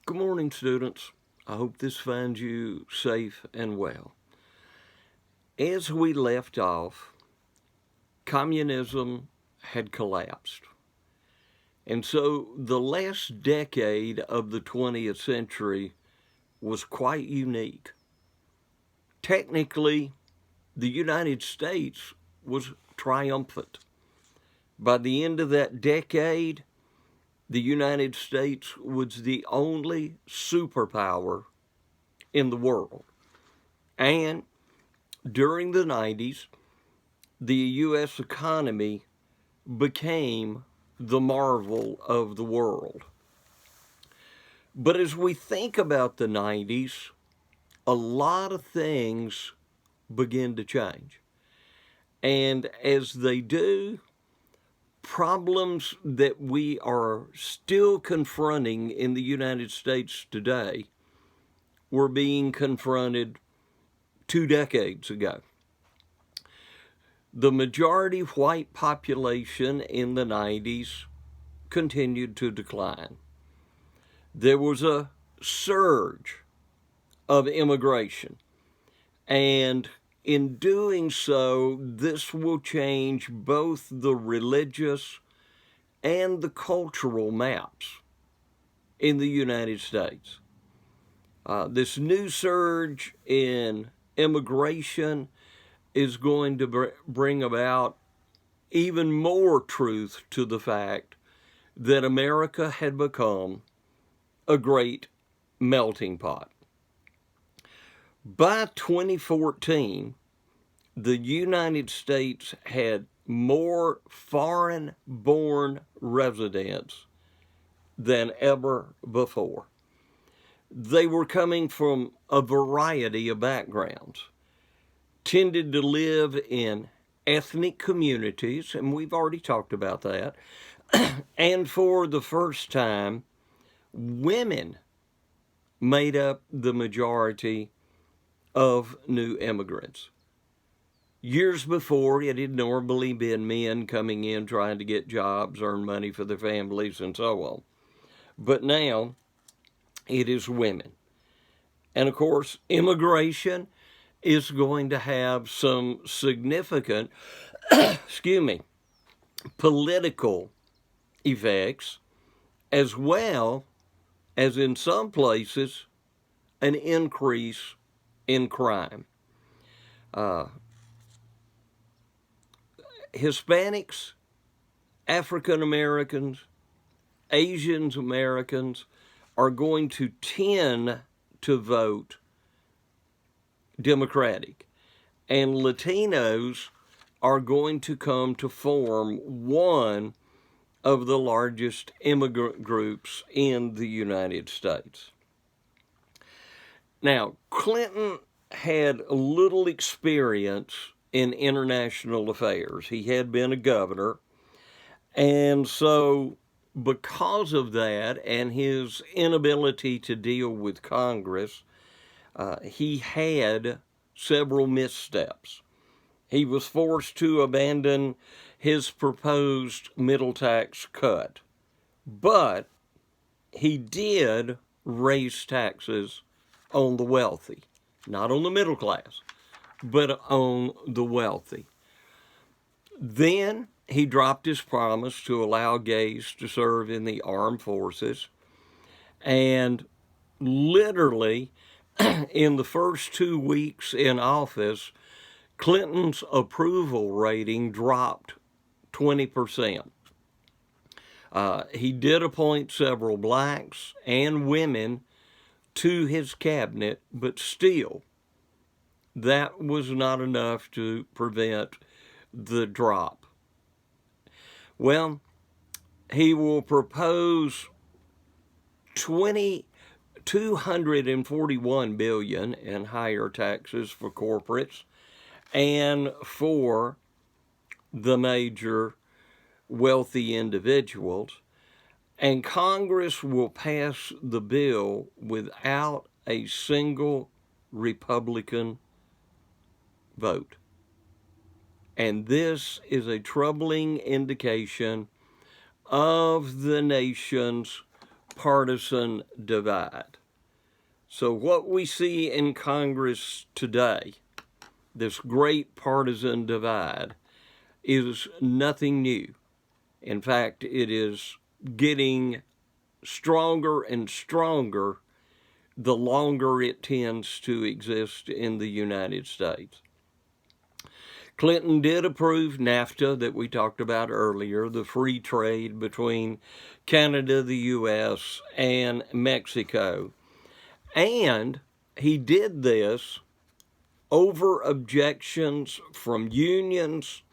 Good morning, students. I hope this finds you safe and well. As we left off, communism had collapsed. And so the last decade of the 20th century was quite unique. Technically, the United States was triumphant. By the end of that decade, the United States was the only superpower in the world. And during the 90s, the U.S. economy became the marvel of the world. But as we think about the 90s, a lot of things begin to change. And as they do, problems that we are still confronting in the United States today were being confronted 2 decades ago. The majority white population in the 90s continued to decline. There was a surge of immigration, and in doing so, this will change both the religious and the cultural maps in the United States. This new surge in immigration is going to bring about even more truth to the fact that America had become a great melting pot. By 2014, the United States had more foreign-born residents than ever before. They were coming from a variety of backgrounds, tended to live in ethnic communities, and we've already talked about that. And for the first time, women made up the majority of new immigrants. Years before, it had normally been men coming in trying to get jobs, earn money for their families, and so on. But now, it is women. And of course, immigration is going to have some significant, political effects, as well as in some places, an increase in crime. Hispanics, African Americans, Asian Americans are going to tend to vote Democratic, and Latinos are going to come to form one of the largest immigrant groups in the United States. Now, Clinton had little experience in international affairs. He had been a governor, and so because of that and his inability to deal with Congress, he had several missteps. He was forced to abandon his proposed middle tax cut, but he did raise taxes on the wealthy, not on the middle class, but on the wealthy. Then he dropped his promise to allow gays to serve in the armed forces, and literally in the first 2 weeks in office, Clinton's approval rating dropped 20%. He did appoint several blacks and women to his cabinet, but still, that was not enough to prevent the drop. Well, he will propose $241 billion in higher taxes for corporates and for the major wealthy individuals, and Congress will pass the bill without a single Republican vote. And this is a troubling indication of the nation's partisan divide. So what we see in Congress today, this great partisan divide, is nothing new. In fact, it is getting stronger and stronger the longer it tends to exist in the United States. Clinton did approve NAFTA that we talked about earlier, the free trade between Canada, the U.S., and Mexico. And he did this over objections from unions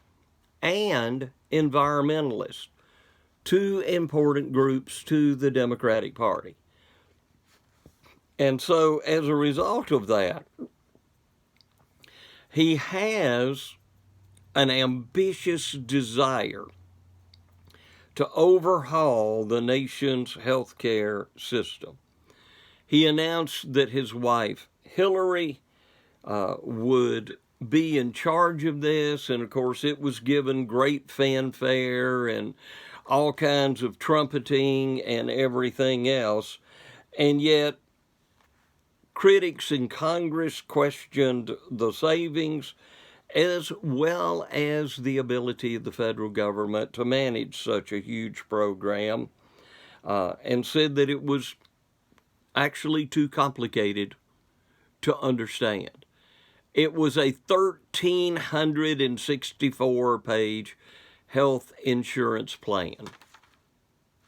and environmentalists, two important groups to the Democratic Party. And so as a result of that, he has an ambitious desire to overhaul the nation's healthcare system. He announced that his wife, Hillary, would be in charge of this, and of course it was given great fanfare and all kinds of trumpeting and everything else, and yet critics in Congress questioned the savings as well as the ability of the federal government to manage such a huge program, and said that it was actually too complicated to understand. It was a 1,364-page health insurance plan,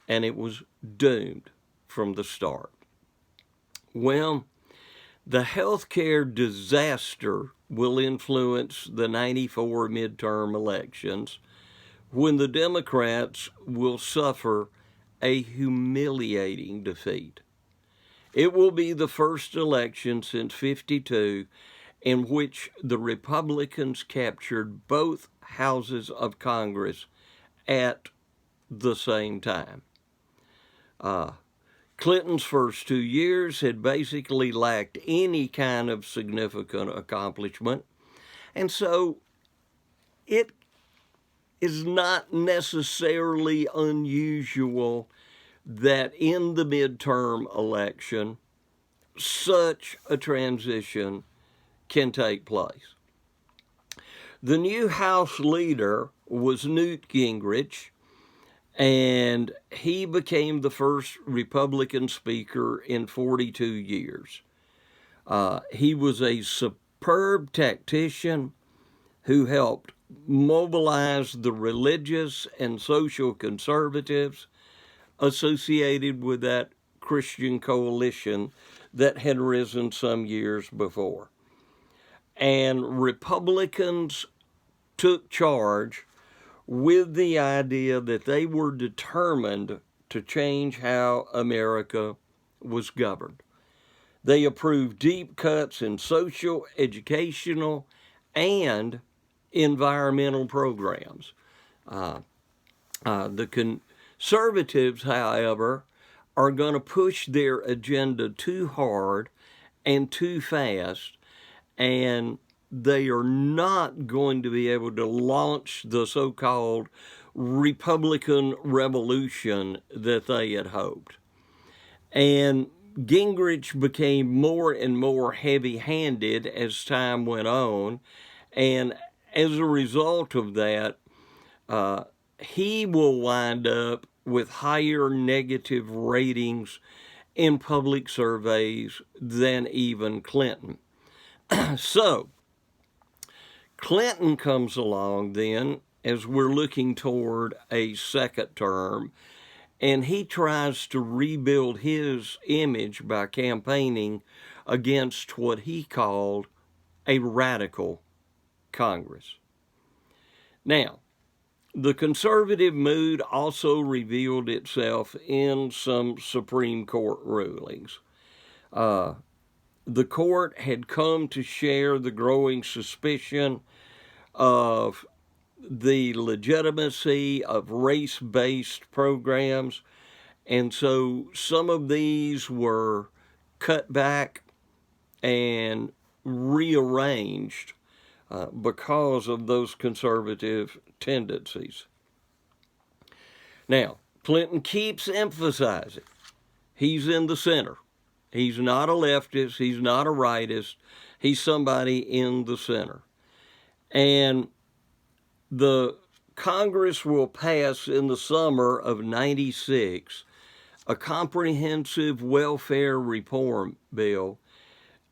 and it was doomed from the start. Well, the healthcare disaster will influence the 94 midterm elections, when the Democrats will suffer a humiliating defeat. It will be the first election since '52 in which the Republicans captured both houses of Congress at the same time. Clinton's first 2 years had basically lacked any kind of significant accomplishment, and so it is not necessarily unusual that in the midterm election, such a transition can take place. The new House leader was Newt Gingrich, and he became the first Republican speaker in 42 years. He was a superb tactician who helped mobilize the religious and social conservatives associated with that Christian coalition that had risen some years before. And Republicans took charge with the idea that they were determined to change how America was governed. They approved deep cuts in social, educational, and environmental programs. The conservatives, however, are going to push their agenda too hard and too fast, and they are not going to be able to launch the so-called Republican revolution that they had hoped. And Gingrich became more and more heavy-handed as time went on, and as a result of that, he will wind up with higher negative ratings in public surveys than even Clinton. So, Clinton comes along then as we're looking toward a second term, and he tries to rebuild his image by campaigning against what he called a radical Congress. Now, the conservative mood also revealed itself in some Supreme Court rulings. The court had come to share the growing suspicion of the legitimacy of race-based programs, and so some of these were cut back and rearranged because of those conservative tendencies. Now, Clinton keeps emphasizing he's in the center. He's not a leftist. He's not a rightist. He's somebody in the center. And the Congress will pass in the summer of '96 a comprehensive welfare reform bill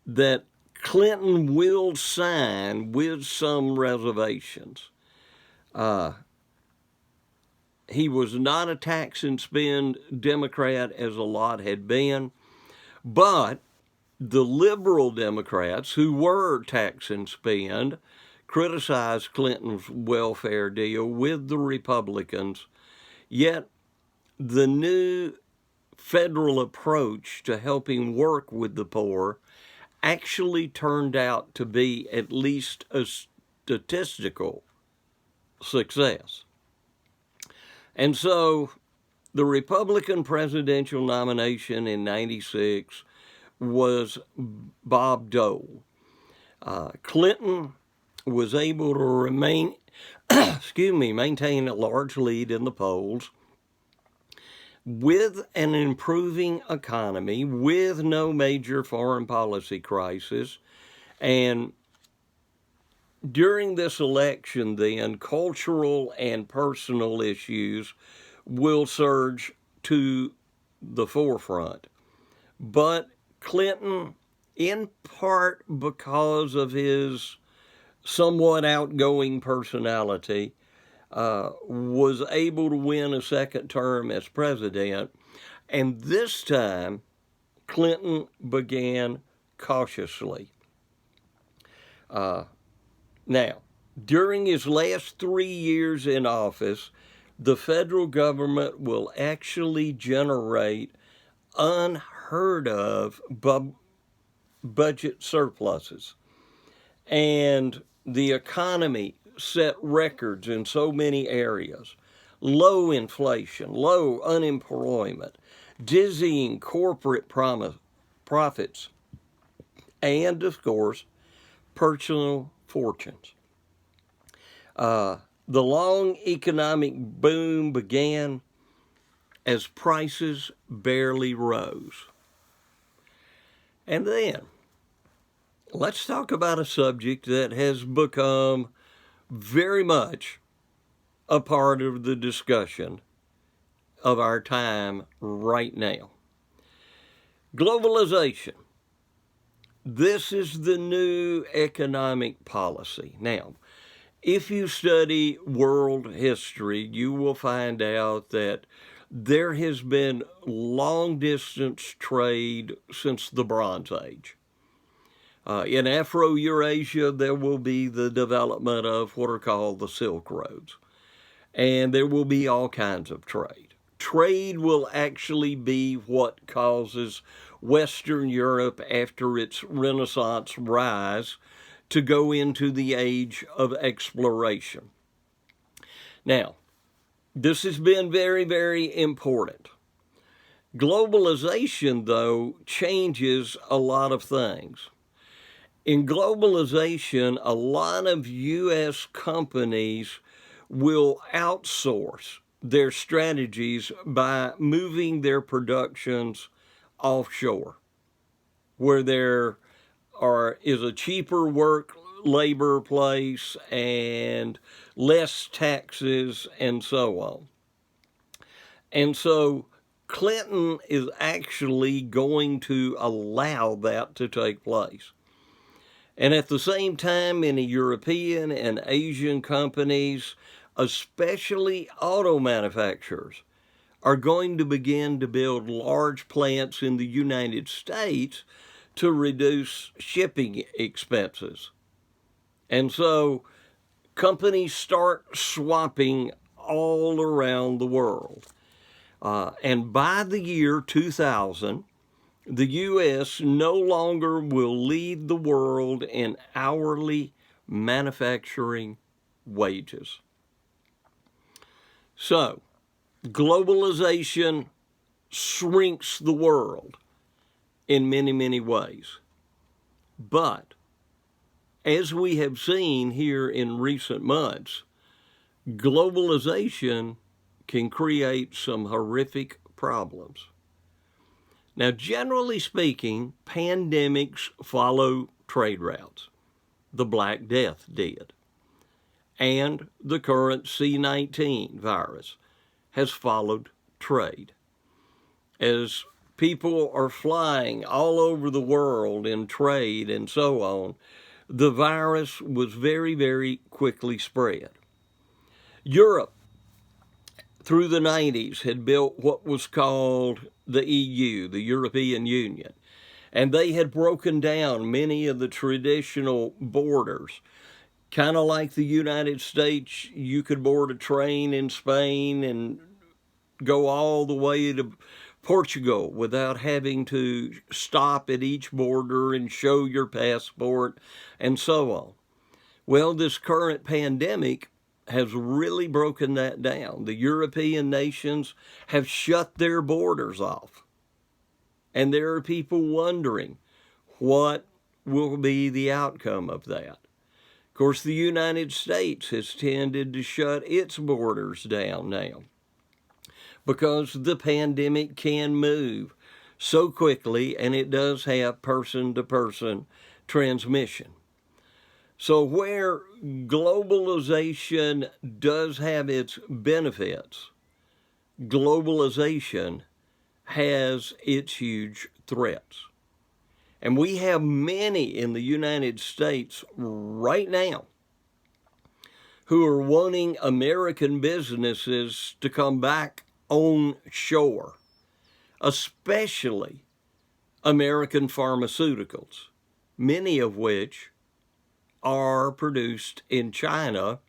that Clinton will sign with some reservations. He was not a tax and spend Democrat as a lot had been, but the liberal Democrats who were tax and spend criticized Clinton's welfare deal with the Republicans, yet the new federal approach to helping work with the poor actually turned out to be at least a statistical success. And so the Republican presidential nomination in '96 was Bob Dole. Clinton was able to maintain a large lead in the polls with an improving economy, with no major foreign policy crisis. And during this election, then, cultural and personal issues will surge to the forefront. But Clinton, in part because of his somewhat outgoing personality, was able to win a second term as president. And this time, Clinton began cautiously. Now, during his last 3 years in office, the federal government will actually generate unheard of budget surpluses. And the economy set records in so many areas. Low inflation, low unemployment, dizzying corporate profits, and, of course, personal fortunes. The long economic boom began as prices barely rose. And then, let's talk about a subject that has become very much a part of the discussion of our time right now. Globalization. This is the new economic policy. Now, if you study world history, you will find out that there has been long-distance trade since the Bronze Age. In Afro-Eurasia, there will be the development of what are called the Silk Roads. And there will be all kinds of trade. Trade will actually be what causes Western Europe, after its Renaissance rise, to go into the age of exploration. Now, this has been very, very important. Globalization, though, changes a lot of things. In globalization, a lot of U.S. companies will outsource their strategies by moving their productions offshore, where there is a cheaper labor place and less taxes and so on. And so Clinton is actually going to allow that to take place. And at the same time, many European and Asian companies, especially auto manufacturers, are going to begin to build large plants in the United States to reduce shipping expenses. And so companies start swapping all around the world. And by the year 2000, the U.S. no longer will lead the world in hourly manufacturing wages. So, globalization shrinks the world in many, many ways. But, as we have seen here in recent months, globalization can create some horrific problems. Now, generally speaking, pandemics follow trade routes. The Black Death did. And the current C-19 virus has followed trade. As people are flying all over the world in trade and so on, the virus was very, very quickly spread. Europe, through the 90s, had built what was called the EU, the European Union, and they had broken down many of the traditional borders. Kind of like the United States, you could board a train in Spain and go all the way to Portugal without having to stop at each border and show your passport and so on. Well, this current pandemic has really broken that down. The European nations have shut their borders off. And there are people wondering what will be the outcome of that. Of course, the United States has tended to shut its borders down now because the pandemic can move so quickly, and it does have person-to-person transmission. So where globalization does have its benefits, globalization has its huge threats. And we have many in the United States right now who are wanting American businesses to come back on shore, especially American pharmaceuticals, many of which are produced in China,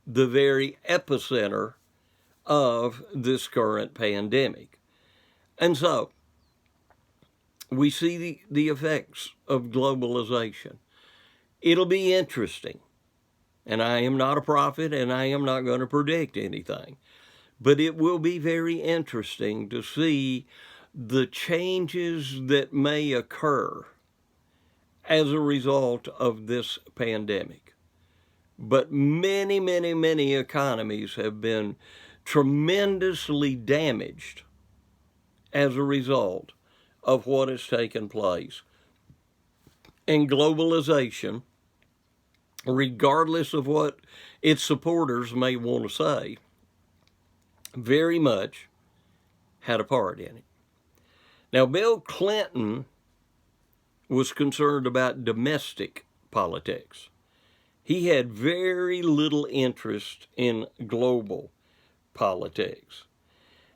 the very epicenter of this current pandemic. And so, we see the effects of globalization. It'll be interesting. And I am not a prophet, and I am not going to predict anything. But it will be very interesting to see the changes that may occur as a result of this pandemic. But many, many, many economies have been tremendously damaged as a result of what has taken place. And globalization, regardless of what its supporters may want to say, very much had a part in it. Now, Bill Clinton was concerned about domestic politics. He had very little interest in global politics.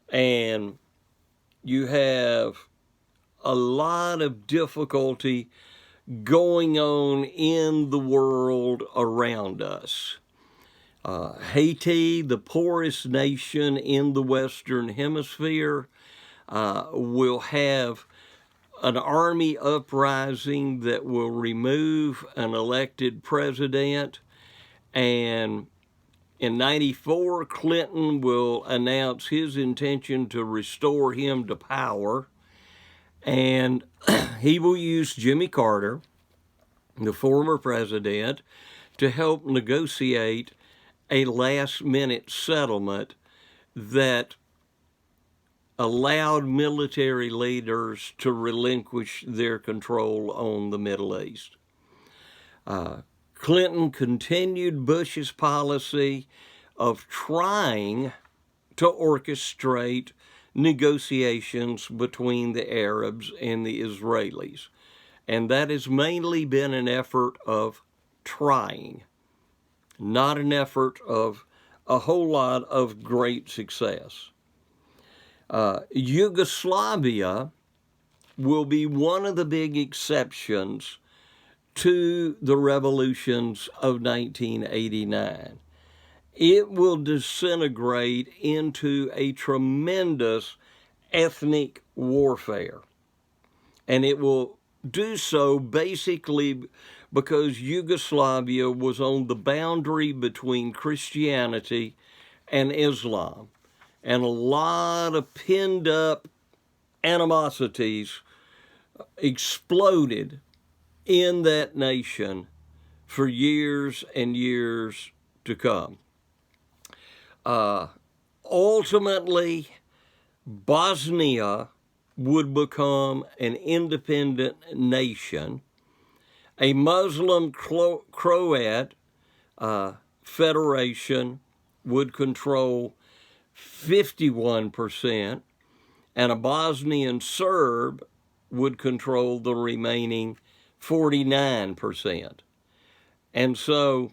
And you have a lot of difficulty going on in the world around us. Haiti, the poorest nation in the Western Hemisphere, will have an army uprising that will remove an elected president. And in '94, Clinton will announce his intention to restore him to power. And he will use Jimmy Carter, the former president, to help negotiate a last-minute settlement that allowed military leaders to relinquish their control on the Middle East. Clinton continued Bush's policy of trying to orchestrate negotiations between the Arabs and the Israelis. And that has mainly been an effort of trying, not an effort of a whole lot of great success. Yugoslavia will be one of the big exceptions to the revolutions of 1989. It will disintegrate into a tremendous ethnic warfare. And it will do so basically because Yugoslavia was on the boundary between Christianity and Islam. And a lot of pinned up animosities exploded in that nation for years and years to come. Ultimately, Bosnia would become an independent nation. A Muslim Croat federation would control 51%, and a Bosnian Serb would control the remaining 49%. And so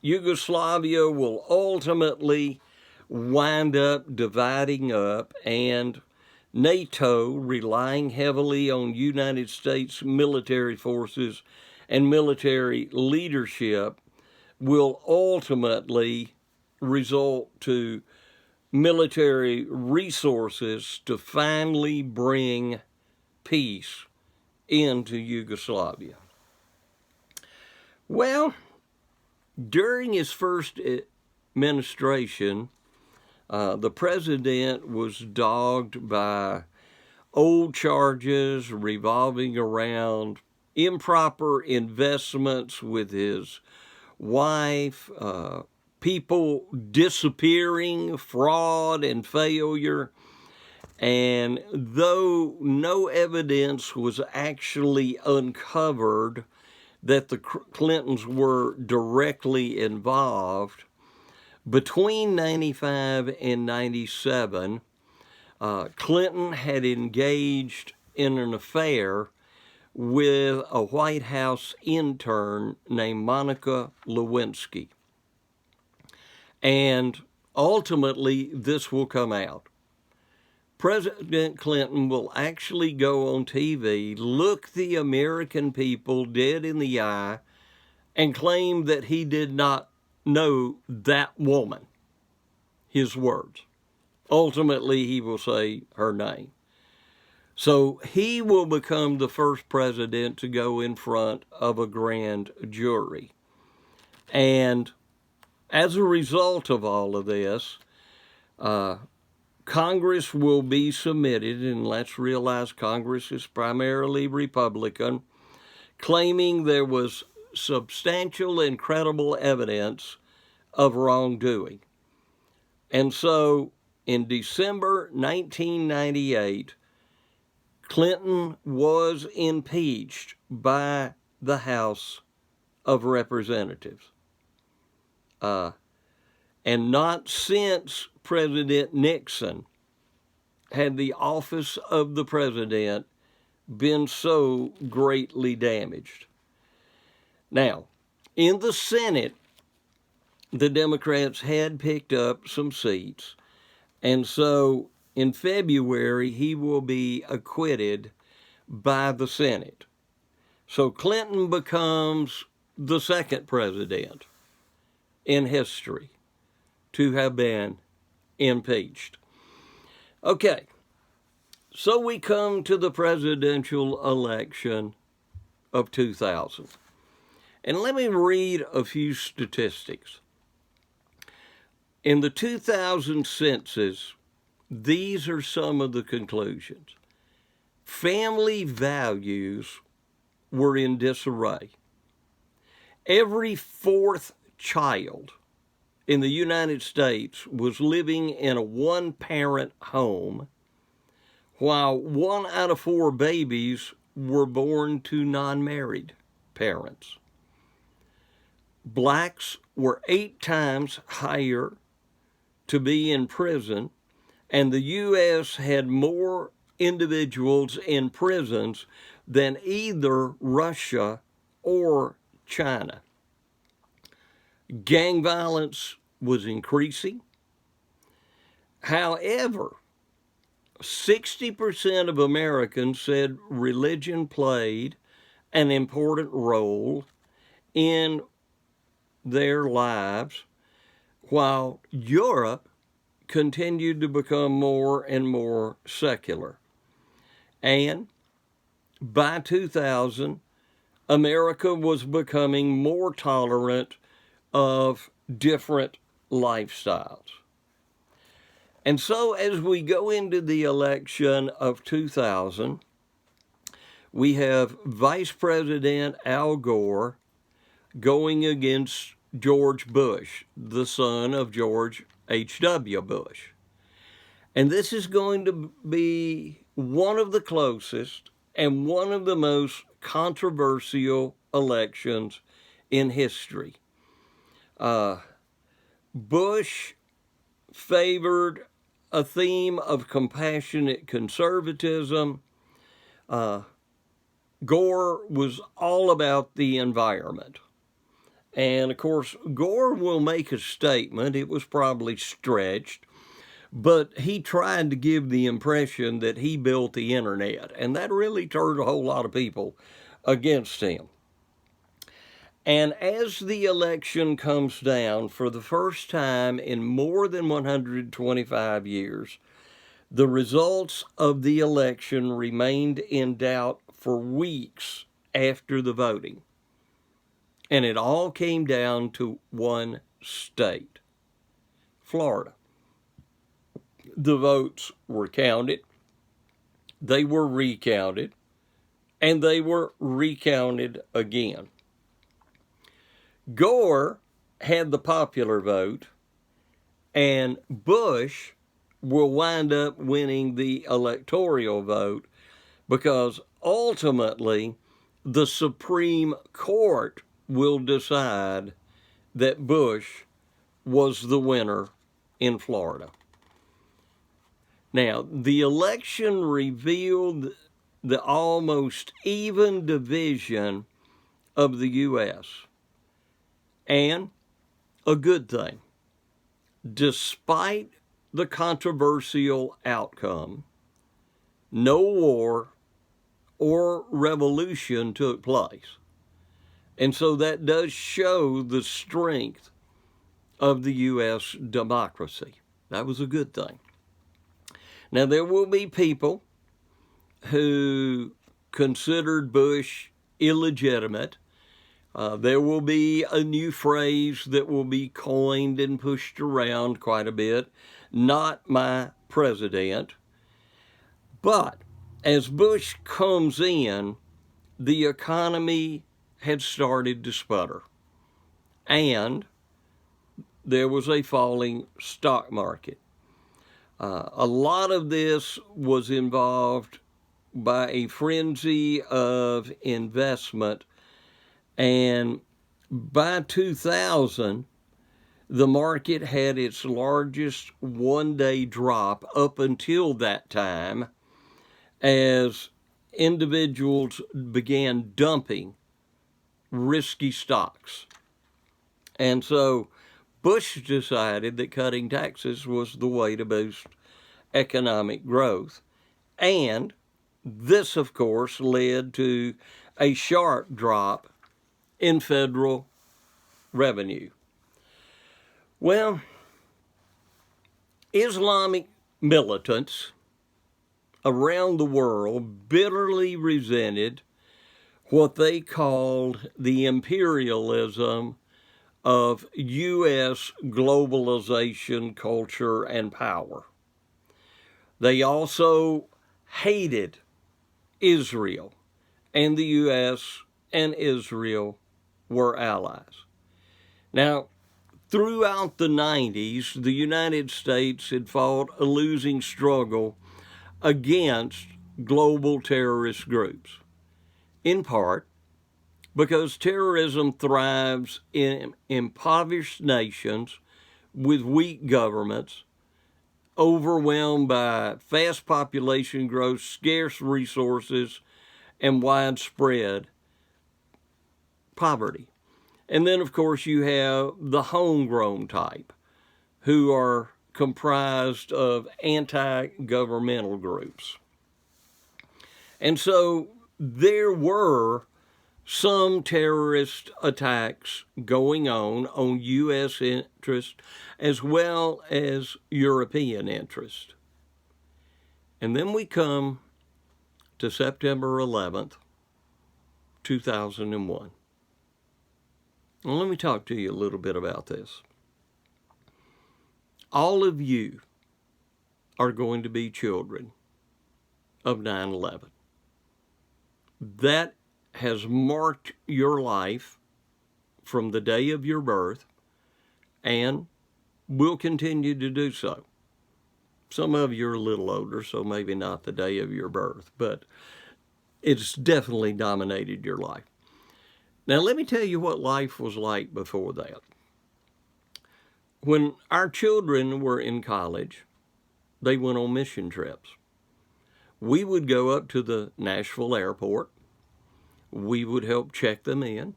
Yugoslavia will ultimately wind up dividing up, and NATO, relying heavily on United States military forces and military leadership, will ultimately result to military resources to finally bring peace into Yugoslavia. Well, during his first administration, the president was dogged by old charges revolving around improper investments with his wife, people disappearing, fraud, and failure. And though no evidence was actually uncovered that the Clintons were directly involved, between 95 and 97, Clinton had engaged in an affair with a White House intern named Monica Lewinsky. And ultimately, this will come out. President Clinton will actually go on TV, look the American people dead in the eye, and claim that he did not know that woman. His words. Ultimately, he will say her name. So he will become the first president to go in front of a grand jury. And as a result of all of this, Congress will be submitted, and let's realize Congress is primarily Republican, claiming there was substantial and credible evidence of wrongdoing. And so in December 1998, Clinton was impeached by the House of Representatives. And not since President Nixon had the office of the president been so greatly damaged. Now, in the Senate, the Democrats had picked up some seats, and so in February, he will be acquitted by the Senate. So Clinton becomes the second president in history to have been impeached. Okay, so we come to the presidential election of 2000. And let me read a few statistics. In the 2000 census, these are some of the conclusions. Family values were in disarray. Every fourth child in the United States was living in a one-parent home, while 1 out of 4 babies were born to non-married parents. Blacks were 8 times higher to be in prison, and the U.S. had more individuals in prisons than either Russia or China. Gang violence was increasing. However, 60% of Americans said religion played an important role in their lives, while Europe continued to become more and more secular. And by 2000, America was becoming more tolerant of different lifestyles. And so as we go into the election of 2000, we have Vice President Al Gore going against George Bush, the son of George H.W. Bush. And this is going to be one of the closest and one of the most controversial elections in history. Bush favored a theme of compassionate conservatism. Gore was all about the environment. And of course, Gore will make a statement. It was probably stretched, but he tried to give the impression that he built the internet. And that really turned a whole lot of people against him. And as the election comes down, for the first time in more than 125 years, the results of the election remained in doubt for weeks after the voting. And it all came down to one state, Florida. The votes were counted, they were recounted, and they were recounted again. Gore had the popular vote, and Bush will wind up winning the electoral vote because ultimately the Supreme Court will decide that Bush was the winner in Florida. Now, the election revealed the almost even division of the U.S., and a good thing. Despite the controversial outcome, no war or revolution took place. And so that does show the strength of the U.S. democracy. That was a good thing. Now, there will be people who considered Bush illegitimate. There will be a new phrase that will be coined and pushed around quite a bit, not my president. But as Bush comes in, the economy had started to sputter, and there was a falling stock market. A lot of this was involved by a frenzy of investment. And by 2000, the market had its largest one-day drop up until that time as individuals began dumping risky stocks. And so Bush decided that cutting taxes was the way to boost economic growth. And this, of course, led to a sharp drop in federal revenue. Well, Islamic militants around the world bitterly resented what they called the imperialism of U.S. globalization, culture, and power. They also hated Israel, and the U.S. and Israel were allies. Now, throughout the 90s, the United States had fought a losing struggle against global terrorist groups, in part because terrorism thrives in impoverished nations with weak governments, overwhelmed by fast population growth, scarce resources, and widespread poverty. And then, of course, you have the homegrown type, who are comprised of anti-governmental groups. And so there were some terrorist attacks going on U.S. interest as well as European interest. And then we come to September 11th, 2001. Well, let me talk to you a little bit about this. All of you are going to be children of 9/11. That has marked your life from the day of your birth and will continue to do so. Some of you are a little older, so maybe not the day of your birth, but it's definitely dominated your life. Now, let me tell you what life was like before that. When our children were in college, they went on mission trips. We would go up to the Nashville airport. We would help check them in.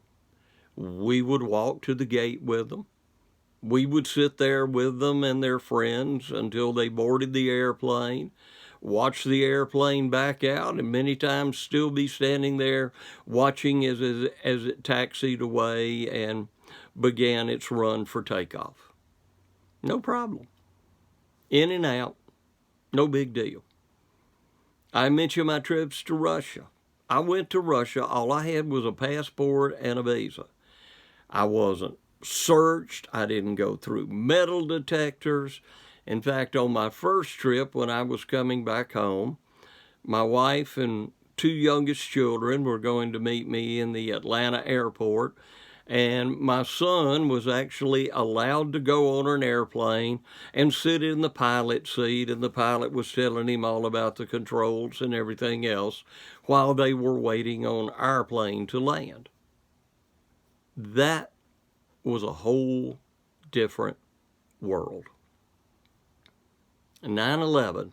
We would walk to the gate with them. We would sit there with them and their friends until they boarded the airplane, watch the airplane back out, and many times still be standing there watching as it taxied away and began its run for takeoff. No problem. In and out, no big deal. I mentioned my trips to Russia. I went to Russia. All I had was a passport and a visa. I wasn't searched. I didn't go through metal detectors. In fact, on my first trip when I was coming back home, my wife and two youngest children were going to meet me in the Atlanta airport, and my son was actually allowed to go on an airplane and sit in the pilot seat, and the pilot was telling him all about the controls and everything else while they were waiting on our plane to land. That was a whole different world. 9/11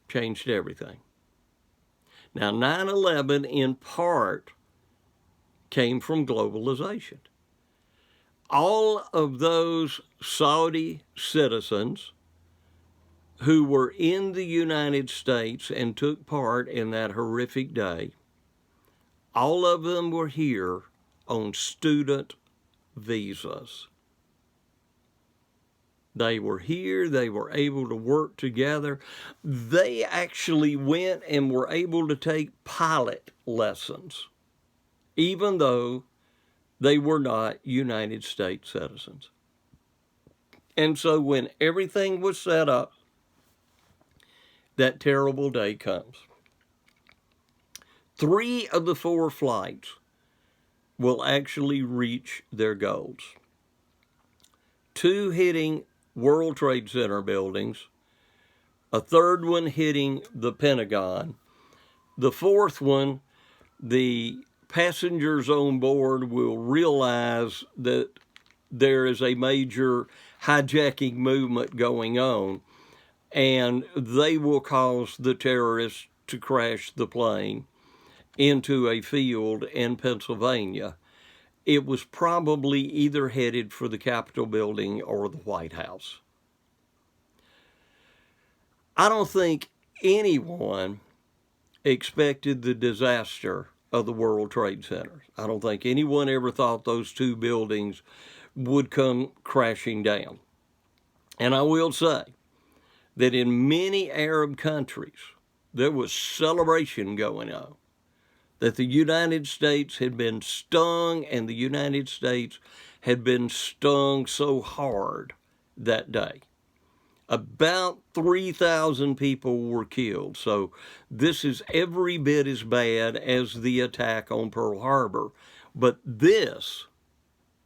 changed everything. Now, 9/11 in part came from globalization. All of those Saudi citizens who were in the United States and took part in that horrific day, all of them were here on student visas. They were here, they were able to work together. They actually went and were able to take pilot lessons, even though they were not United States citizens. And so when everything was set up, that terrible day comes. 3 of the 4 flights will actually reach their goals. 2 hitting World Trade Center buildings, a 3rd one hitting the Pentagon. The 4th one, the passengers on board will realize that there is a major hijacking movement going on, and they will cause the terrorists to crash the plane into a field in Pennsylvania. It was probably either headed for the Capitol building or the White House. I don't think anyone expected the disaster of the World Trade Center. I don't think anyone ever thought those 2 buildings would come crashing down. And I will say that in many Arab countries, there was celebration going on, that the United States had been stung, and the United States had been stung so hard that day. About 3,000 people were killed, so this is every bit as bad as the attack on Pearl Harbor. But this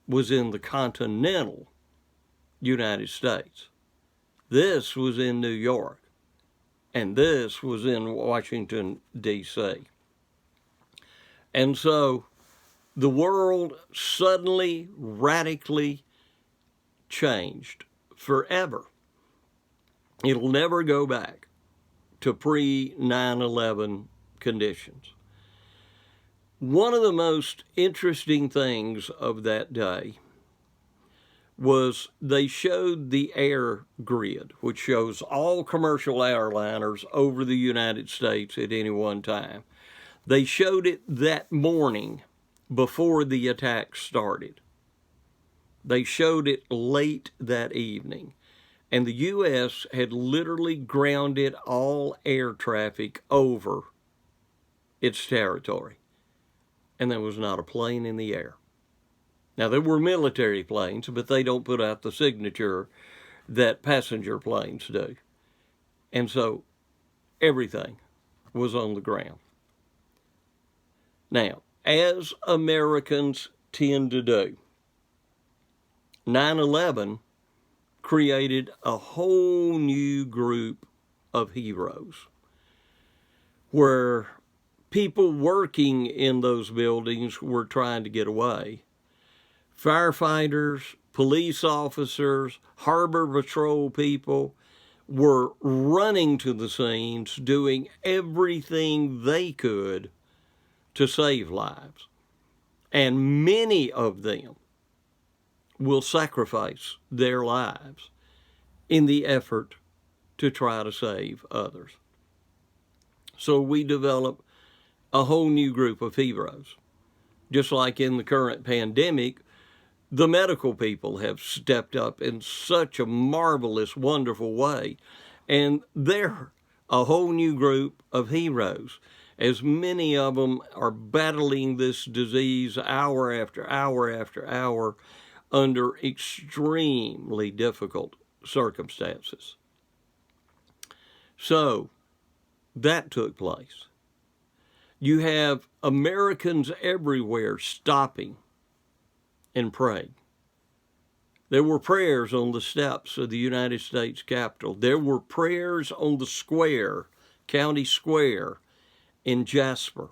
was in the continental United States. This was in New York, and this was in Washington, D.C. And so the world suddenly, radically changed forever. It'll never go back to pre-9/11 conditions. One of the most interesting things of that day was they showed the air grid, which shows all commercial airliners over the United States at any one time. They showed it that morning before the attack started. They showed it late that evening. And the U.S. had literally grounded all air traffic over its territory. And there was not a plane in the air. Now, there were military planes, but they don't put out the signature that passenger planes do. And so everything was on the ground. Now, as Americans tend to do, 9/11 created a whole new group of heroes where people working in those buildings were trying to get away. Firefighters, police officers, harbor patrol people were running to the scenes, doing everything they could to save lives. And many of them will sacrifice their lives in the effort to try to save others. So we develop a whole new group of heroes. Just like in the current pandemic, the medical people have stepped up in such a marvelous, wonderful way. And they're a whole new group of heroes, as many of them are battling this disease hour after hour after hour under extremely difficult circumstances. So that took place. You have Americans everywhere stopping and praying. There were prayers on the steps of the United States Capitol. There were prayers on the square, County Square in Jasper,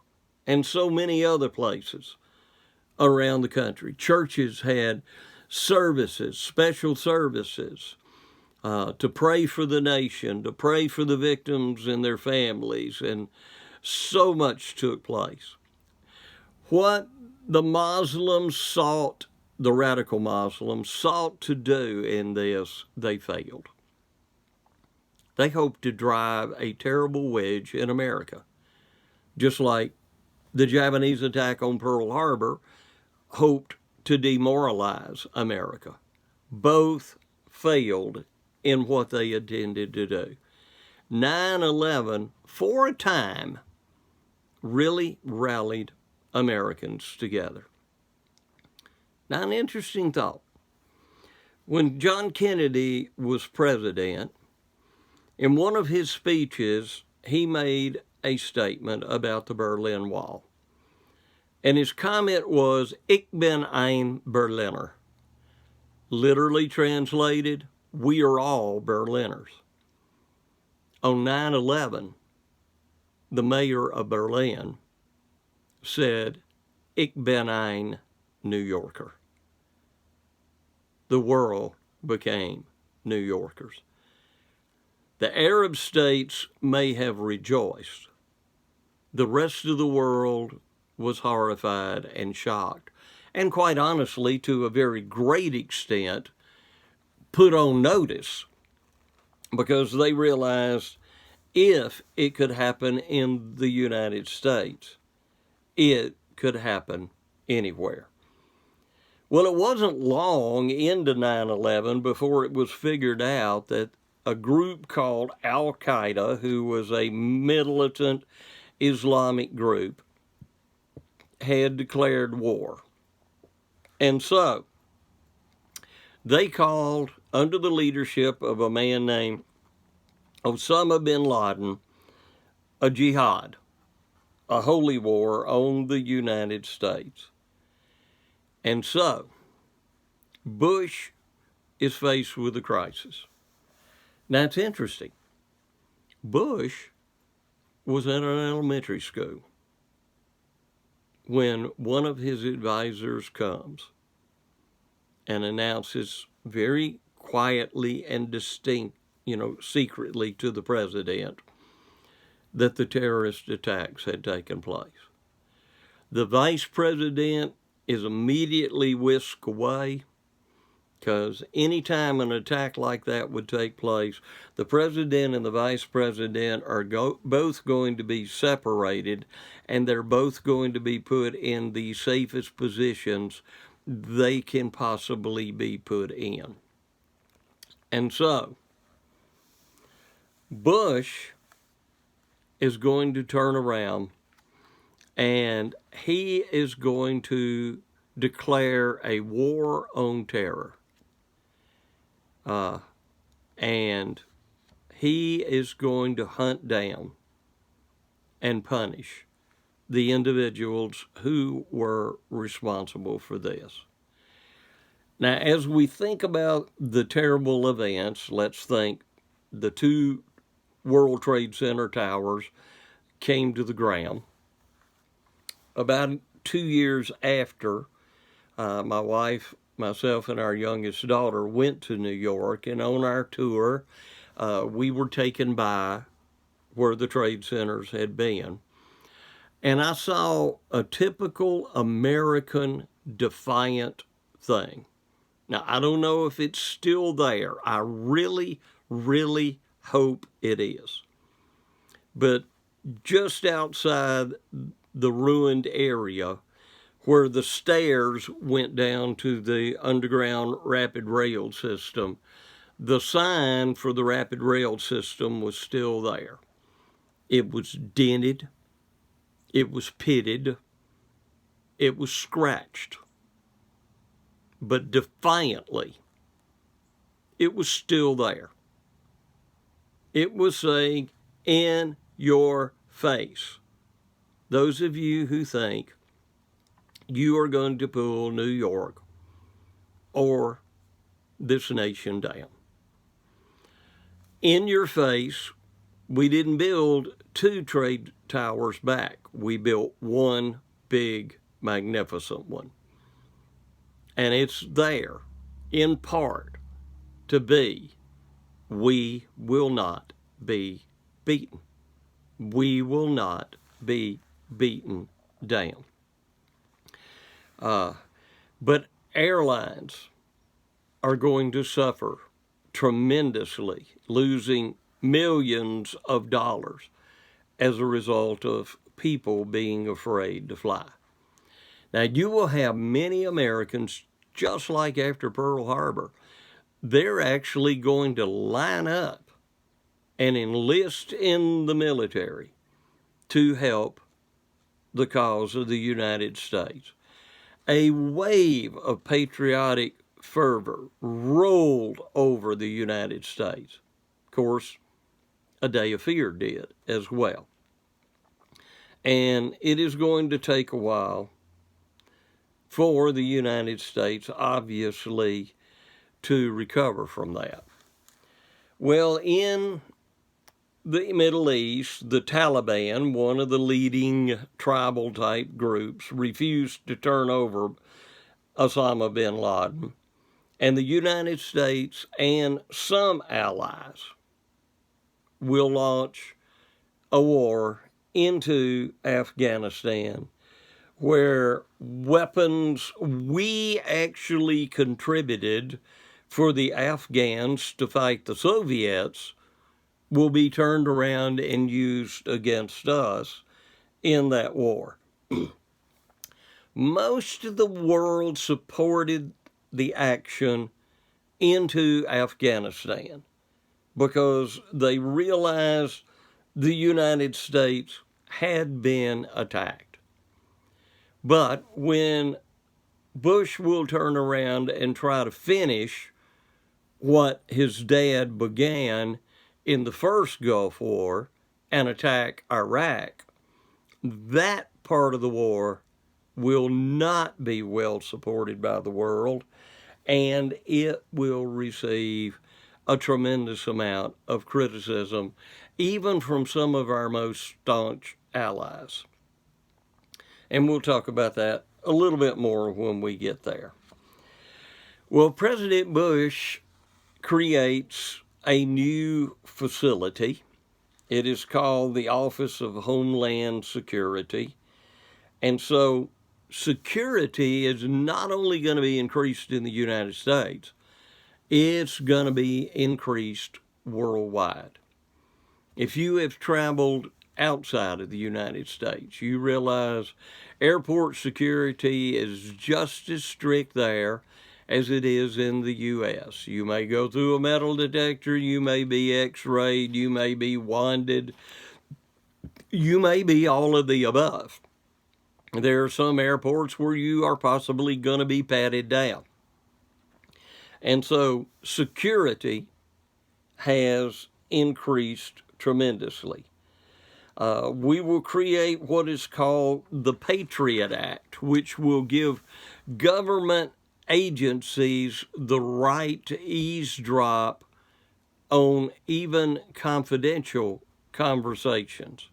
and so many other places around the country. Churches had services, special services, to pray for the nation, to pray for the victims and their families, and so much took place. What the Muslims sought, the radical Muslims sought to do in this, they failed. They hoped to drive a terrible wedge in America, just like the Japanese attack on Pearl Harbor hoped to demoralize America. Both failed in what they intended to do. 9/11, for a time, really rallied Americans together. Now, an interesting thought. When John Kennedy was president, in one of his speeches, he made a statement about the Berlin Wall. And his comment was, "Ich bin ein Berliner." Literally translated, we are all Berliners. On 9/11, the mayor of Berlin said, "Ich bin ein New Yorker." The world became New Yorkers. The Arab states may have rejoiced. The rest of the world was horrified and shocked, and quite honestly, to a very great extent, put on notice, because they realized if it could happen in the United States, it could happen anywhere. Well, it wasn't long into 9/11 before it was figured out that a group called Al-Qaeda, who was a militant Islamic group, had declared war. And so they called, under the leadership of a man named Osama bin Laden, a jihad, a holy war on the United States. And so Bush is faced with a crisis. Now, it's interesting. Bush was in an elementary school when one of his advisors comes and announces very quietly and secretly to the president that the terrorist attacks had taken place. The vice president is immediately whisked away, because any time an attack like that would take place, the president and the vice president are both going to be separated, and they're both going to be put in the safest positions they can possibly be put in. And so Bush is going to turn around, and he is going to declare a war on terror. And he is going to hunt down and punish the individuals who were responsible for this. Now, as we think about the terrible events, let's think the two World Trade Center towers came to the ground. About 2 years after, my wife, myself, and our youngest daughter went to New York, and on our tour, we were taken by where the trade centers had been. And I saw a typical American defiant thing. Now, I don't know if it's still there. I really, really hope it is. But just outside the ruined area where the stairs went down to the underground rapid rail system, the sign for the rapid rail system was still there. It was dented, it was pitted, it was scratched. But defiantly, it was still there. It was saying, in your face, those of you who think you are going to pull New York or this nation down. In your face, we didn't build two trade towers back. We built one big, magnificent one. And it's there, in part, to be, we will not be beaten. We will not be beaten down. But airlines are going to suffer tremendously, losing millions of dollars as a result of people being afraid to fly. Now, you will have many Americans, just like after Pearl Harbor, they're actually going to line up and enlist in the military to help the cause of the United States. A wave of patriotic fervor rolled over the United States. Of course, a day of fear did as well. And it is going to take a while for the United States, obviously, to recover from that. Well, in the Middle East, the Taliban, one of the leading tribal-type groups, refused to turn over Osama bin Laden, and the United States and some allies will launch a war into Afghanistan where weapons we actually contributed for the Afghans to fight the Soviets will be turned around and used against us in that war. Most of the world supported the action into Afghanistan because they realized the United States had been attacked. But when Bush will turn around and try to finish what his dad began in the first Gulf War and attack Iraq, that part of the war will not be well supported by the world, and it will receive a tremendous amount of criticism, even from some of our most staunch allies. And we'll talk about that a little bit more when we get there. Well, President Bush creates a new facility. It is called the Office of Homeland Security. And so security is not only going to be increased in the United States, it's going to be increased worldwide. If you have traveled outside of the United States, you realize airport security is just as strict there as it is in the U.S. You may go through a metal detector, you may be x-rayed, you may be wanded, you may be all of the above. There are some airports where you are possibly going to be patted down. And so security has increased tremendously. We will create what is called the Patriot Act, which will give government agencies the right to eavesdrop on even confidential conversations.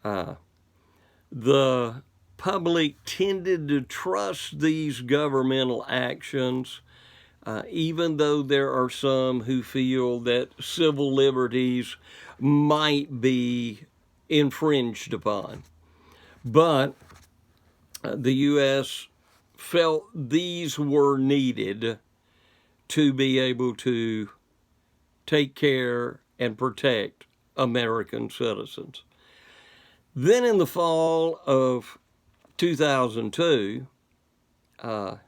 The public tended to trust these governmental actions, even though there are some who feel that civil liberties might be infringed upon. But the U.S. felt these were needed to be able to take care and protect American citizens. Then in the fall of 2002, the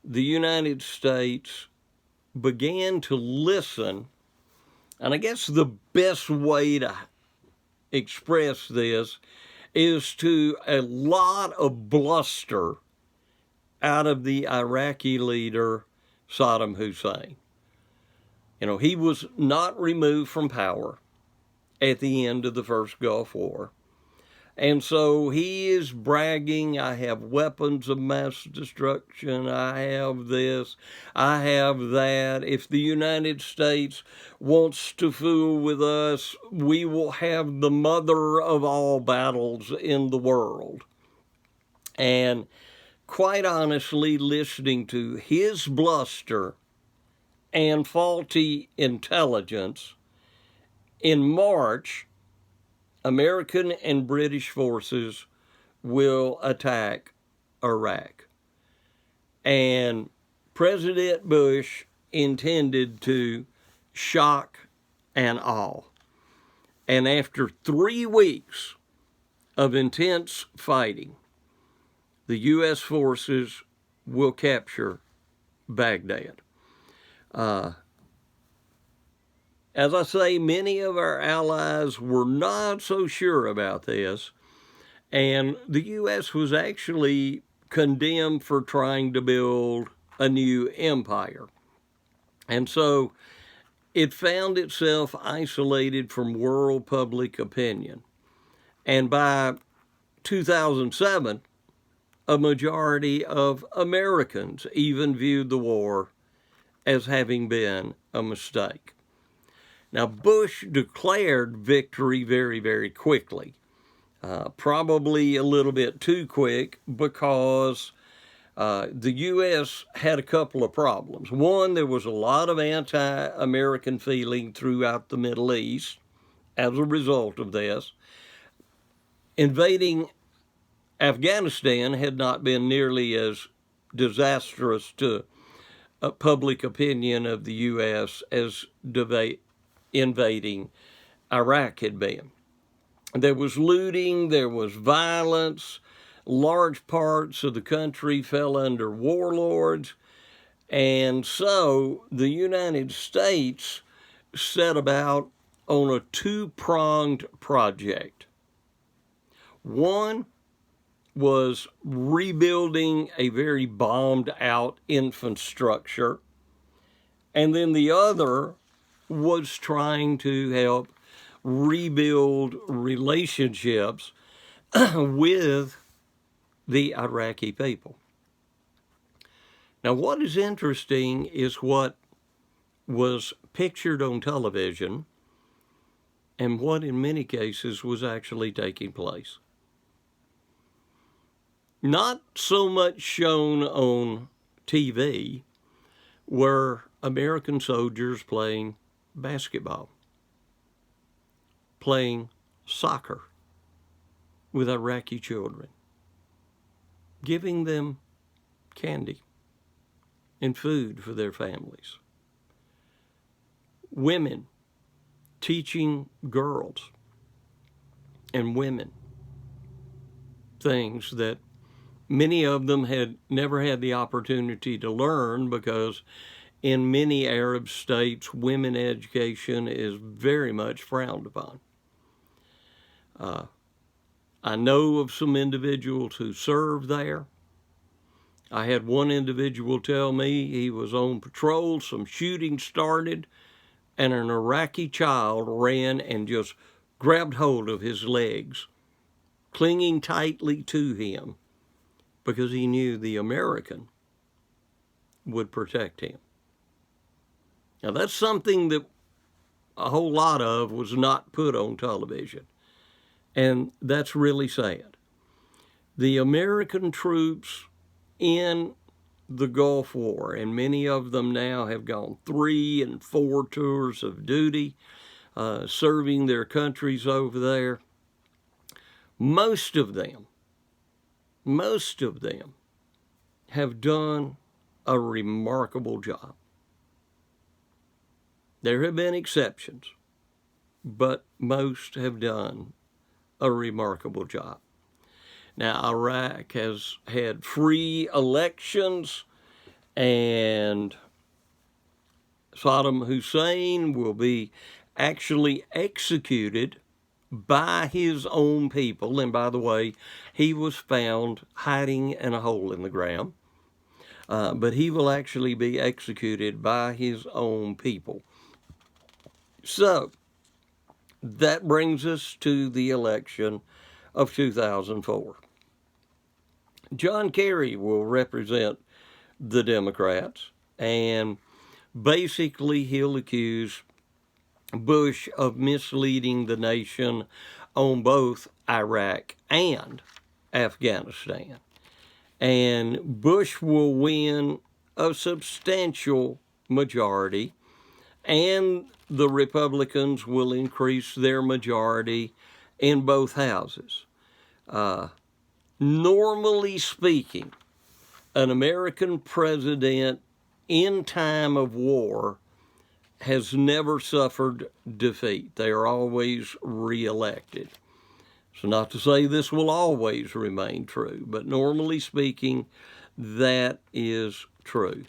United States began to listen, and I guess the best way to express this is to a lot of bluster out of the Iraqi leader Saddam Hussein. You know, he was not removed from power at the end of the first Gulf War. And so he is bragging, I have weapons of mass destruction, I have this, I have that. If the United States wants to fool with us, we will have the mother of all battles in the world. And quite honestly, listening to his bluster and faulty intelligence, in March, American and British forces will attack Iraq. And President Bush intended to shock and awe. And after 3 weeks of intense fighting, the U.S. forces will capture Baghdad. As I say, many of our allies were not so sure about this, and the U.S. was actually condemned for trying to build a new empire. And so it found itself isolated from world public opinion. And by 2007, a majority of Americans even viewed the war as having been a mistake. Now, Bush declared victory very, very quickly, probably a little bit too quick, because the U.S. had a couple of problems. One, there was a lot of anti-American feeling throughout the Middle East as a result of this. Invading Afghanistan had not been nearly as disastrous to public opinion of the U.S. as invading Iraq had been. There was looting, there was violence, large parts of the country fell under warlords, and so the United States set about on a two-pronged project. One was rebuilding a very bombed-out infrastructure, and then the other was trying to help rebuild relationships with the Iraqi people. Now, what is interesting is what was pictured on television and what in many cases was actually taking place. Not so much shown on TV were American soldiers playing basketball, playing soccer with Iraqi children, giving them candy and food for their families. Women teaching girls and women things that many of them had never had the opportunity to learn, because in many Arab states, women education is very much frowned upon. I know of some individuals who served there. I had one individual tell me he was on patrol, some shooting started, and an Iraqi child ran and just grabbed hold of his legs, clinging tightly to him, because he knew the American would protect him. Now, that's something that a whole lot of was not put on television. And that's really sad. The American troops in the Gulf War, and many of them now have gone 3 and 4 tours of duty, serving their countries over there. Most of them have done a remarkable job. There have been exceptions, but most have done a remarkable job. Now, Iraq has had free elections, and Saddam Hussein will be actually executed by his own people. And by the way, he was found hiding in a hole in the ground. But he will actually be executed by his own people. So, that brings us to the election of 2004. John Kerry will represent the Democrats, and basically he'll accuse Bush of misleading the nation on both Iraq and Afghanistan. And Bush will win a substantial majority, and the Republicans will increase their majority in both houses. Normally speaking, an American president in time of war has never suffered defeat. They are always reelected. So not to say this will always remain true, but normally speaking, that is true.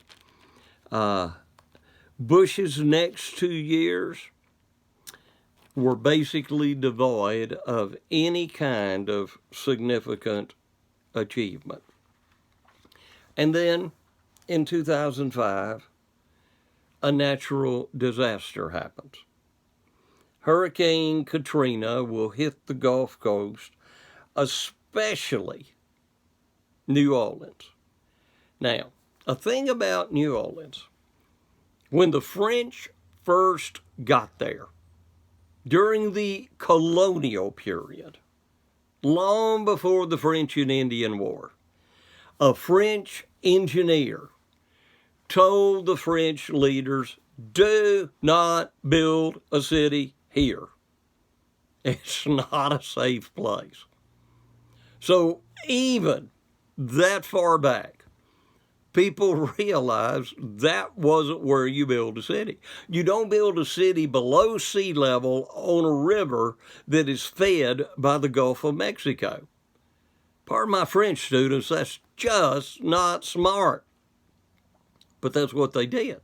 Bush's next 2 years were basically devoid of any kind of significant achievement. And then in 2005, a natural disaster happens. Hurricane Katrina will hit the Gulf Coast, especially New Orleans. Now, a thing about New Orleans, when the French first got there, during the colonial period, long before the French and Indian War, a French engineer told the French leaders, do not build a city here. It's not a safe place. So even that far back, people realized that wasn't where you build a city. You don't build a city below sea level on a river that is fed by the Gulf of Mexico. Pardon my French, students, that's just not smart. But that's what they did.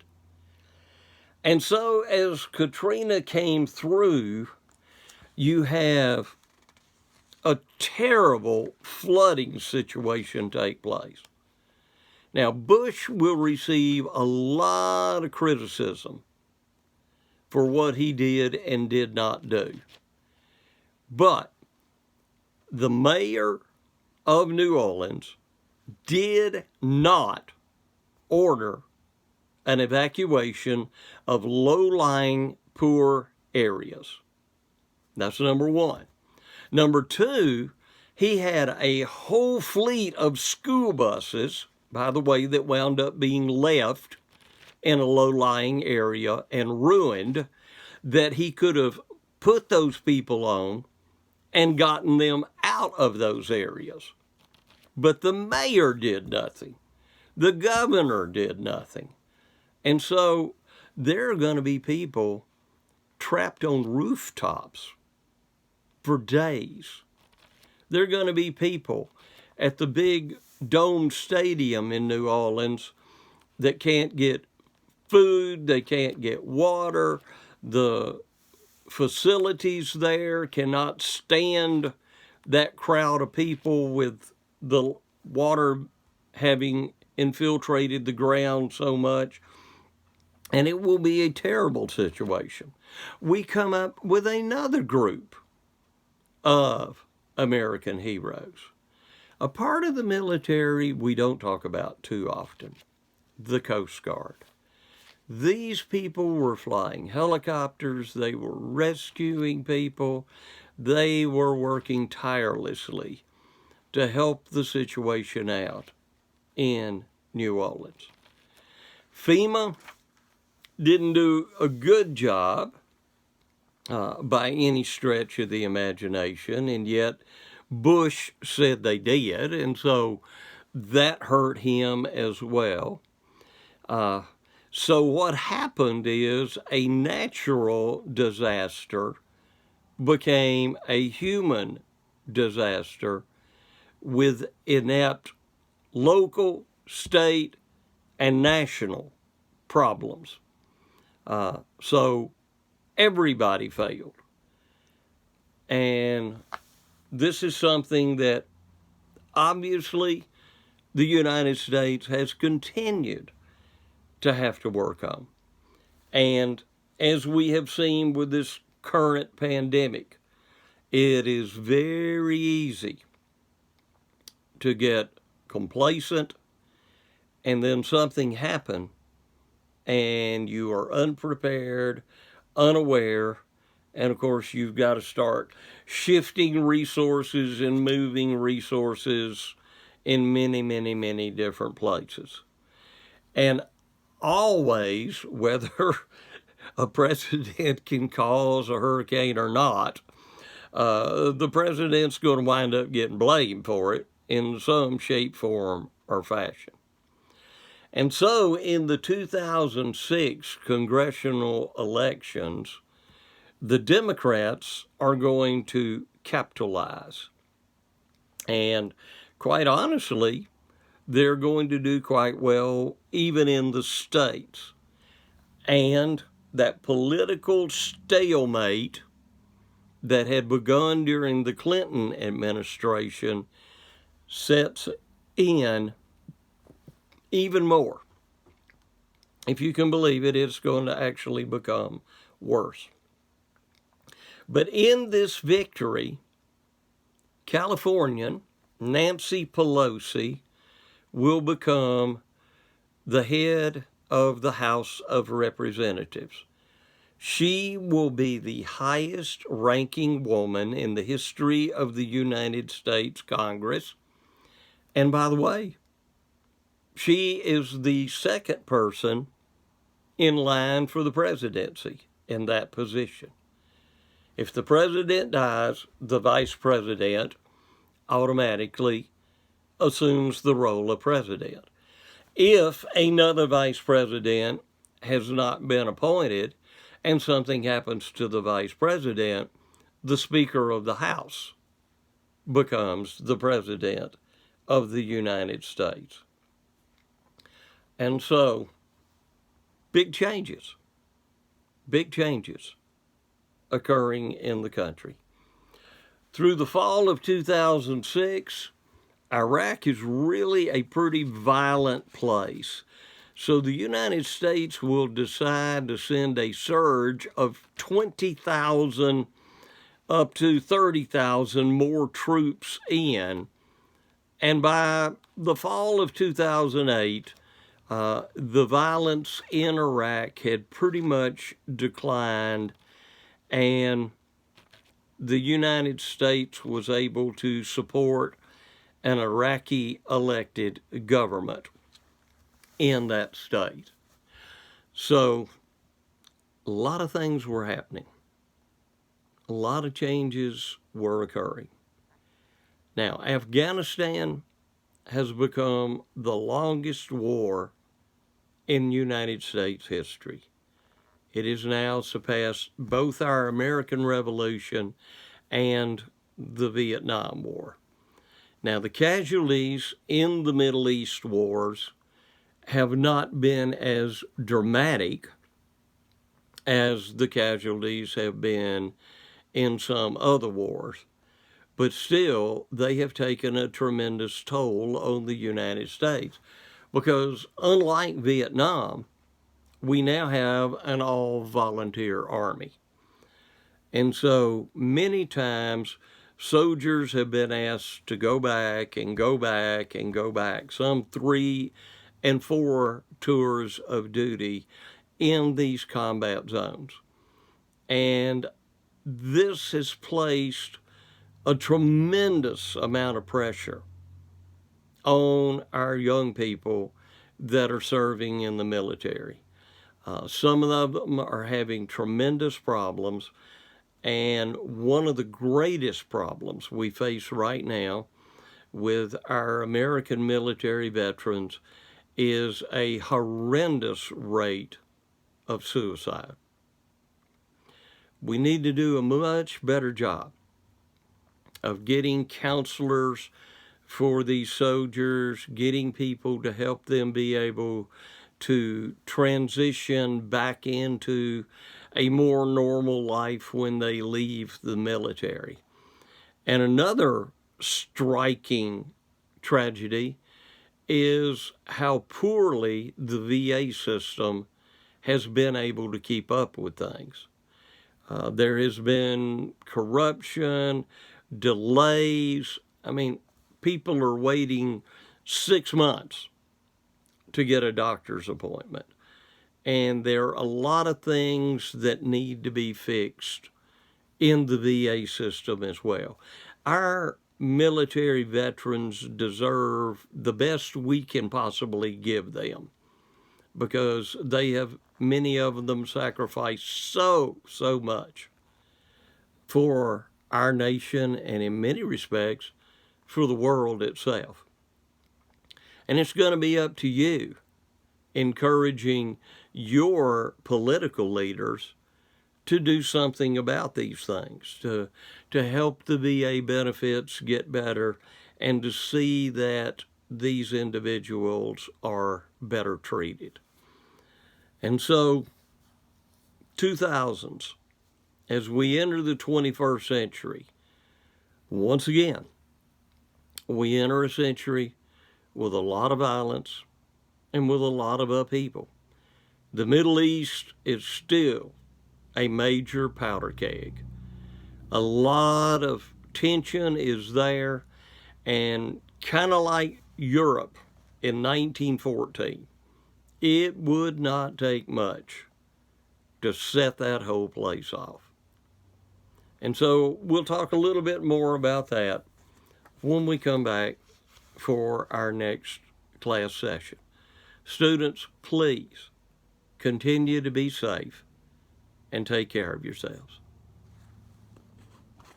And so as Katrina came through, you have a terrible flooding situation take place. Now, Bush will receive a lot of criticism for what he did and did not do. But the mayor of New Orleans did not order an evacuation of low-lying, poor areas. That's number one. Number two, he had a whole fleet of school buses, by the way, that wound up being left in a low-lying area and ruined, that he could have put those people on and gotten them out of those areas. But the mayor did nothing. The governor did nothing. And so there are going to be people trapped on rooftops for days. There are going to be people at the big domed stadium in New Orleans that can't get food, they can't get water, the facilities there cannot stand that crowd of people with the water having infiltrated the ground so much. And it will be a terrible situation. We come up with another group of American heroes. A part of the military we don't talk about too often. the Coast Guard. These people were flying helicopters, they were rescuing people, they were working tirelessly to help the situation out in New Orleans. FEMA didn't do a good job by any stretch of the imagination, and yet Bush said they did, and so that hurt him as well. So what happened is a natural disaster became a human disaster with inept local, state, and national problems. So everybody failed. And this is something that obviously the United States has continued to have to work on. And as we have seen with this current pandemic, it is very easy to get complacent and then something happen and you are unprepared, unaware, and of course you've got to start shifting resources and moving resources in many, many, many different places. And always, whether a president can cause a hurricane or not, the president's going to wind up getting blamed for it in some shape, form, or fashion. And so in the 2006 congressional elections, the Democrats are going to capitalize. And quite honestly, they're going to do quite well even in the states. And that political stalemate that had begun during the Clinton administration sets in even more. If you can believe it, it's going to actually become worse. But in this victory, Californian Nancy Pelosi will become the head of the House of Representatives. She will be the highest ranking woman in the history of the United States Congress. And by the way, she is the second person in line for the presidency in that position. If the president dies, the vice president automatically assumes the role of president. If another vice president has not been appointed and something happens to the vice president, the Speaker of the House becomes the President of the United States. And so, big changes occurring in the country. Through the fall of 2006, Iraq is really a pretty violent place. So the United States will decide to send a surge of 20,000 up to 30,000 more troops in. And by the fall of 2008, the violence in Iraq had pretty much declined, and the United States was able to support an Iraqi elected government in that state. So a lot of things were happening. A lot of changes were occurring. Now, Afghanistan has become the longest war in United States history. It has now surpassed both our American Revolution and the Vietnam War. Now, the casualties in the Middle East wars have not been as dramatic as the casualties have been in some other wars, but still they have taken a tremendous toll on the United States, because unlike Vietnam, we now have an all-volunteer army. And so many times soldiers have been asked to go back and go back and go back, some 3 and 4 tours of duty in these combat zones. And this has placed a tremendous amount of pressure on our young people that are serving in the military. Some of them are having tremendous problems, and one of the greatest problems we face right now with our American military veterans is a horrendous rate of suicide. We need to do a much better job of getting counselors for these soldiers, getting people to help them be able to transition back into a more normal life when they leave the military. And another striking tragedy is how poorly the VA system has been able to keep up with things. There has been corruption, delays. I mean, people are waiting 6 months to get a doctor's appointment. And there are a lot of things that need to be fixed in the VA system as well. Our military veterans deserve the best we can possibly give them, because they have, many of them, sacrificed so much for our nation, and in many respects for the world itself. And it's going to be up to you, encouraging your political leaders to do something about these things, to help the VA benefits get better, and to see that these individuals are better treated. And so, 2000s, as we enter the 21st century, once again, we enter a century with a lot of violence and with a lot of upheaval. The Middle East is still a major powder keg. A lot of tension is there, and kind of like Europe in 1914, it would not take much to set that whole place off. And so we'll talk a little bit more about that when we come back for our next class session. Students, please continue to be safe and take care of yourselves.